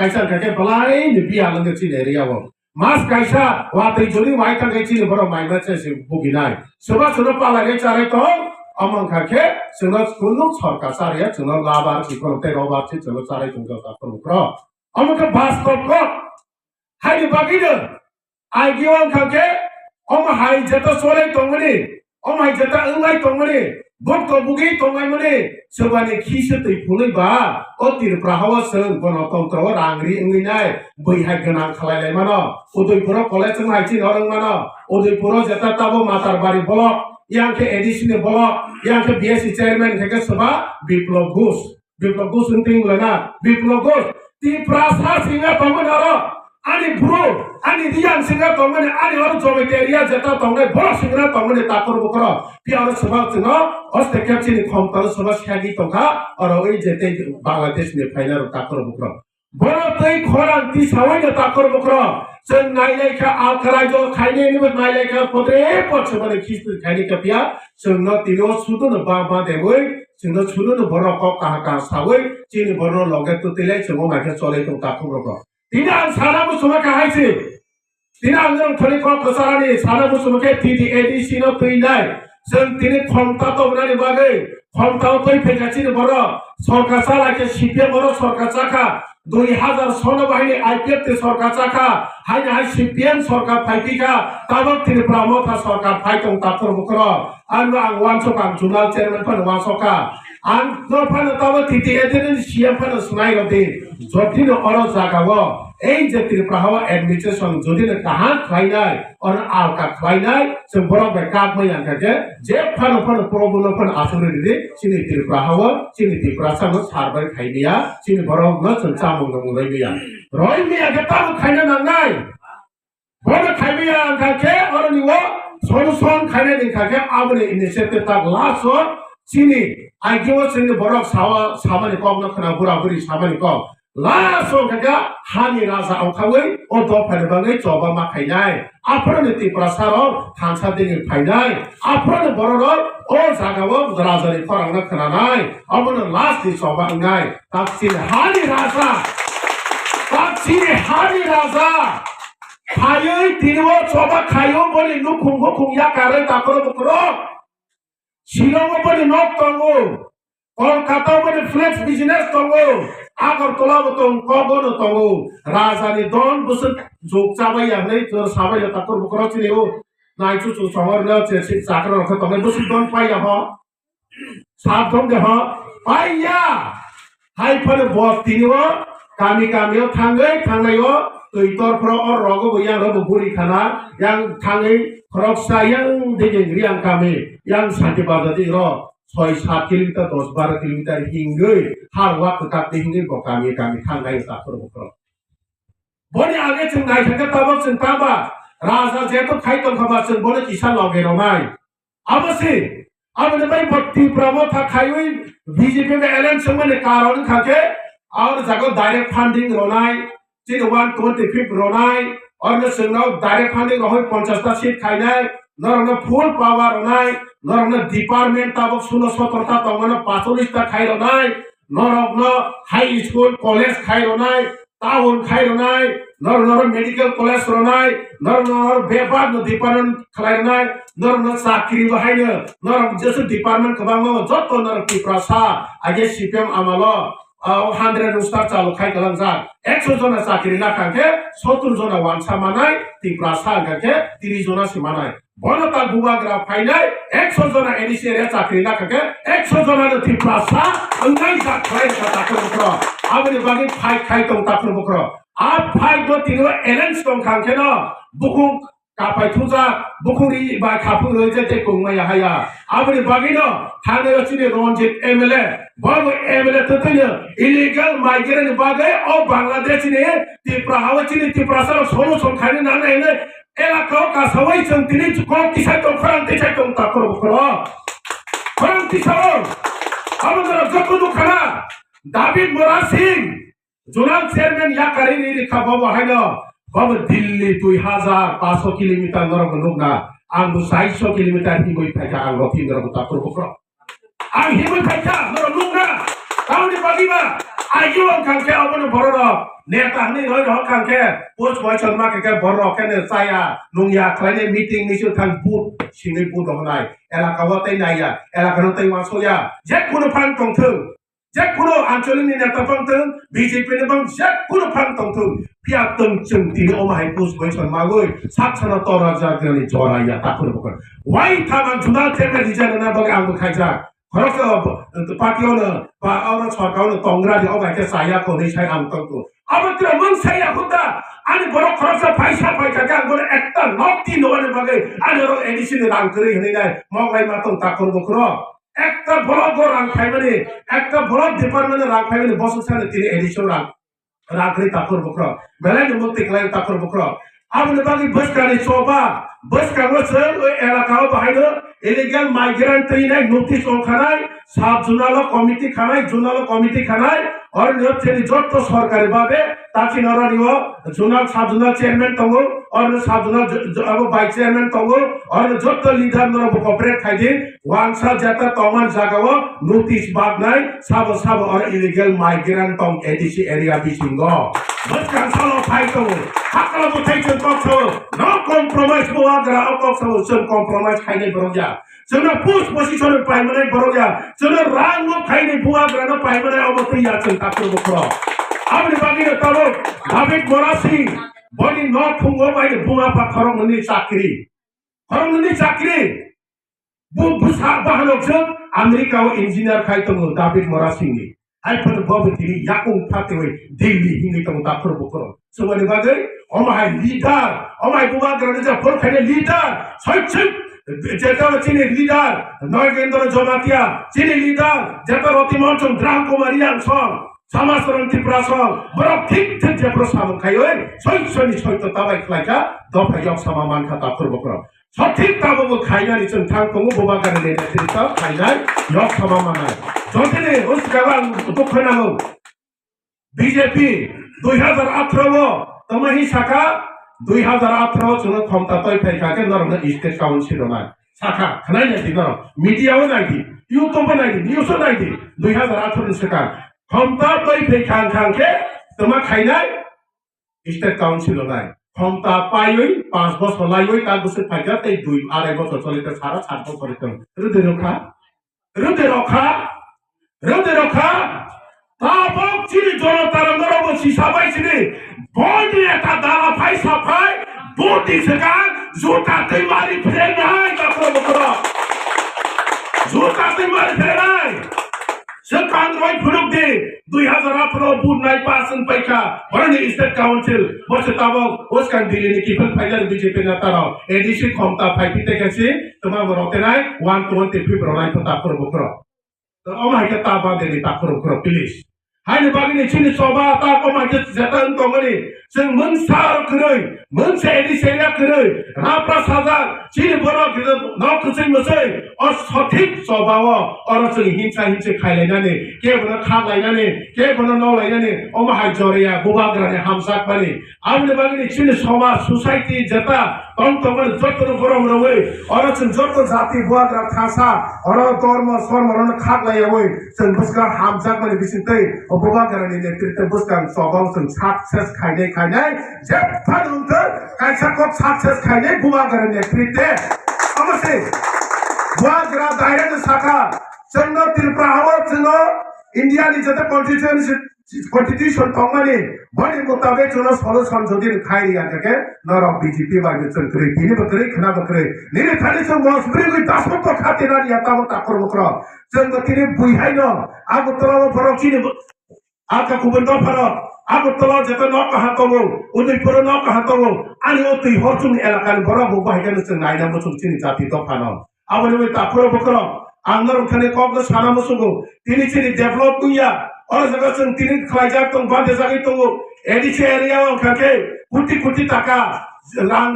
kaisa kake balai ni biya lang ci area wo mas kaisa wa tai joni wai ta kai ci boro mai ma che buginai soba sono pala ge chare to amang kake sono kunu sarkar sare sono labar ci ko te robar ci sono chare tung ta ko pro amang ka bas ko hai ni bagide ai gion kake om hai jeta sole tongani om hai jeta ungai tongani bot ko bugi tongai mane sobane khise tei phulai ba otir prahawa seng bono tongtro rangri nginai bai hai ganang khalai lai mano odoi puro college ng hai chin orang mano odoi puro jeta tabo matar bari bolok yang ke ADC ne bolok yang ke BSC chairman ke soba biplog gus unting lana biplog gus ti prasa singa tongonaro ani bro ani diang singa tongane ani or jometeria jeta tongai bro singa tongane takor bukro piar sabab tino oste kapchini khomtar sabab shagi tongha or oi jete Bangladesh ne final takor bukro boro tei khoran ti sawai ne takor bukro sen nailai ka alkarai jo khaine ni nailai ka potre poche bane khis khaine ka pia sen no tino sudo no ba deboi sen no sudo no boro ko ka sawai chini boro loge to tile chemo ma ke chole to takor bukro Tidak sana musuma kahai tidak orang thori kau kesarani sana musuma ke tidi ADC no tuinai sen tini khomta to bunani bagai khomta to pekachin boro sorkar sala ke CPM boro sorkar chaka 2000 sono bahini IPF te sorkar chaka hai na CPM sorkar phaipika tabak tini pramotha sorkar phaitong tapor bukro anu ang wansokang Zonal chairman pan wansoka ang no pan tabak titi edin CM pan sunai rote jotino oro jagawo এই যে Tripura administration যদি না কাহা খাইনাই আর আলকা খাইনাই সে বড় বেকার মইয়া থাকে যে Fanon প্রবল ফান আসলে দিদি চিনি ত্রিপুরা হাওয়া চিনি ত্রিপুরা সানো সারবার খাইনিয়া চিনি বড় ন চলচা মঙ্গম রইমিয়া রইমিয়া কে তাও খাইনা নাংনাই বড় খাইমিয়া আনকাকে আর নিও সন খাইনা দিনকাকে আবনে ইনিশিয়েটিভ তাক লাস্ট চিনি আইকিও চিনি বড় সামানি কম না খানা বুড়া বুড়ি সামানি কম Laso kaga hani rasa angkawai odo panabangai coba makainai apro niti prasaro thansa dingil painai apro ne bororo o jagawo raja ni korang na khananai abono last ni coba angai taksin hani rasa khayoi tinwo coba khayo boli nukhung ya karai takro bukro Shillong boli nok tongo Kolkata boli flex business tongo Agartala botong kogon tongo Rajani don busuk juk cabai yang nei ter sabai ya takor bukro chileo nai chu songor na che sakro rakha tongo busuk don pai ya ho sab dong de ho pai ya hai phar bos tiniwo kami thangai yo tuitor pro or rogo yang robo buri khana yang thangai khoroksa yang degen riang kami yang santi badati ro 6-7 kilometer 10-12 kilometer hingga hal waktu tak tinggi kok kami tanggai tak perlu. Boleh agak cengai sangat tabak cengkaba rasa jatuh kaitan khabar ceng boleh kisah lagi ramai. Apa sih? Apa namanya bukti pramotha kaiui BJP में Allen संबंध कारण खाके और जगह direct funding रोनाई चिन 125 रोनाई और न संगनाव डायरेक्ट फंडिंग रोहई 50 सीट खाइनाई नरना फुल पावर रोनाई नरना डिपार्टमेंट तब 16-17 तंगना 45 ता खाइ रोनाई नरना हाई स्कूल कॉलेज खाइ रोनाई टाउन खाइ रोनाई नरना मेडिकल कॉलेज रोनाई नरना बेबाद न डिपार्टमेंट खाइ रोनाई नरना साख्री बहाइनो नरना जसो डिपार्टमेंट कबांगो जतो नर टिप्रासा आगे सीपीएम आमालो 100 स्टार चालू खाइ गलांजा 100 जना साख्री ना काके 70 जना वानसा मानाय टिप्रासा काके 30 जना सिमानाय बनता गुवाग्रा फाइनाय 100 जना ADC रे साख्री ना काके 100 जना न टिप्रासा अंगाइ जा खाइ ताको बक्रो आबनि बागि फाइ खाइ तंग ताको बक्रो आ फाइ दो तिनो एलेन्स तंग खांखे न बुखु कापाय थुजा बुखुरि बा खाफु रजे ते कुंगमाय हाया आबनि बागि न थाने रचिने रंजित एमएलए बाबु एमएलए ततैनो इलीगल माइग्रेंट बागै ओ बांग्लादेश ने टिप्रासा सोनो संखानि नानायने एलाकाव कासावै जों दिनै जुगाव तिसाय दं ताको बक्रो खरां तिसाव आबोजरा जको दुखाना दाबिद मोरा सिंह जोनाल चेयरमैन या कारिनि रिखा बाबु हायनो बाबु दिल्ली 2500 किलोमीटर नरक नुगना आंबो 400 किलोमीटर हिमै फाइका आं रथिन्द्र ताको बक्रो आं हिमै फाइका नरक नुगना गावनि बागिबा आइयो खांखे आबोनो बरर neta ni noi ro kang ke post boy chon ma ke borok ke ne saya nungya khlai meeting ni chu thang put sini put ho nai elaka wa tai nai ya elaka no tai wa so ya jet kuno phang tong thung jet kuno ancholi ni neta phang thung BJP ni bang jet kuno phang tong thung pia tung chung ti ni oma hai post boy chon ma goi sat chana tora ja ke ni jora ya ta kuno bokon wai tha man junal te ka di jana na bang ang khai ja khorok party ona ba aura chhaka ona tongra di oba ke saya ko ni sai ang tong ko আবার মন সাইয়া খুদা আমি বড় খরচ পয়সা পয়সা গান বলে একটা নটি নোয়ানে বাগে আমি ওর এডিশনে রাং করে হই নাই মগলাই মাতন তা করব কর একটা বড় বড় রাং খাইবানি একটা বড় ডিপার্টমেন্টে রাং খাইবানি বসসানে তিনি এডিশন রাং রাং করে তা করব কর বেলায় মুক্তি ক্লাই তা করব কর আমি বাগে বস কানে সোবা বস কানো সে ওই এলাকাও বাহাইলো ইলিগাল মাইগ্রেন্ট ট্রেনে নোটিশ ওখানায় সাব জোনাল কমিটি খানায় জোনাল কমিটি খানায় और नियोजित जोट तो सरकारी बाबे ताकि नरनियो जोनल सब जोनल चेयरमैन तंगो और सब जोनल अब वाइस चेयरमैन तंगो और जोट तो लीडर नर कोऑपरेट खाइदि वांसा जाता तमन जागाओ नोटिस बाग नाय सब और इलीगल माइग्रेंट तंग ADC एरिया बिसिंगो बस कांसलो फाइटो हाकला बुथाइ जों कक्सो नो कम्प्रोमाइज बोआग्रा अकक्सो जों कम्प्रोमाइज खाइने बरंजा जोंना पुस पोजिशन पाइमनाय बरंजा जोंना रांगो खाइने बोआग्रानो पाइमनाय अब तैयार जों ताको बखरो आबनि बागिनो तालो दाबिद मरासी बनि न फुंगो बायदि बुङा पा खरंनि चाकरी बुसा बाहनोजों आमेरिकाव इंजिनियर खाइतोङो दाबिद मरासिनि आइफोर बबेति याकुं फातेवै दिल्ली हिंगै तंग ताखर बखरो सोमनि बागै अमाय लीडर अमाय बुबाग्रानो जा फरखायने लीडर सैचिक जेता चिनि लीडर नरेंद्र जमातिया चिनि लीडर जेता रतिमोहन ग्राम कुमारी आंसं समाजरन तिप्रासं बरक ठीक जेप्रो सामु खायो सैसनि सैत ताबाय खलायका दफायक सामा मानखा ताखर बखरो सठिक ताबो खायनानि जों थांतोङो बुबाग्रानि नेतृत्व खायनाय यक सामा मानाय जतेने उसगावा दुखनांगौ बीजेपी 2018 तमहि शाखा 2018 जों क्षमता तय फैखाके नरनो स्टेट काउन्सिल नाय शाखा खनाय नायदि नर मीडियाव नायदि यूट्यूब नायदि न्यूज नायदि 2018 शाखा क्षमता तय फैखांखांके तमा खायनाय स्टेट काउन्सिल नाय क्षमता पायै 5 বছর लायै ता बोसोर फाइगा तै 2-2.5 বছর चलिते सारा 7 বছর করিতों রুদে রক্ষা তাবক চিনি জনতার নরব সিসাবাই চিনি বডি এটা দালা ফাই সাফাই বডি সেগান জুতাতে মারি ফেলে নাই তারপর বকরা জুতাতে মারি ফেলে নাই সেখান রয় ফুরুক দে 2018 বুট নাই পাসন পাইকা বরনি স্টেট কাউন্সিল বসে তাবক ওসকান দিলিনি কিফল ফাইলার বিজেপি নেতারা এডিসি ক্ষমতা ফাইপিতে গেছে তোমার রতে নাই 125 রনাই তারপর বকরা तो अमाय के ताबा देनि ताखरो खरो प्लीज हायनि बागिनि चिनि सभा ता अमाय के जतन तंगनि जों मोनसार खरै मोनसे एडिसेरिया खरै राप्रा साजा चिनि बरो गिदो न खसै मसै अ सठिक सभाव अर जों हिंसा खायलायनानै केबनो खालायनानै केबनो नलायनानै अमाय जरिया बुबाग्रानि हामसाक बानि आमनि बागिनि चिनि समाज सोसाइटी जता तंतमन जतन गरम रवै अर जों जत जाति बुबाग्रा थासा अर धर्म सर्मरन खालायवै जों बुसका हामसाक बानि बिसितै बुबाग्रानि नेतृत्व बुसकां सभाव जों सक्सेस खायनाय जेफान उन्त कायसाको सक्सेस खायनाय बुबाग्रानि नेतृत्व अमसे बुबाग्रा दायरा शाखा जोंनो त्रिपुराव जोंनो इंडियानि जते कन्स्टिट्यूशन तंगनि बनि मुताबिक जोंनो सलुशन जदि खायरिया के नर बीजेपी बागै जों करे दिनि बकरे खना बकरे निने थानि जों मसब्रि गय दासमत खातिनारि याताबो ताकर बकरा जों गतिनि बुइहायनो आगुतलाव फरकसिनि आका कुबन फरक आगुतलाव जते न कहातमो उदैपुर न कहातमो आनि ओतै हरजुन एलाकानि बराबो बाहायगोन जों नायना मोसुमसिनि जाति दफानो आबनि ताकर बकरा आंगर उठाने कब साना मसुगो तिनि चिनि डेभलप गुया और जगह जों तिनि खलायजाक दं बादे जागै दं एडिसी एरियाव खाके कुटी टाका रां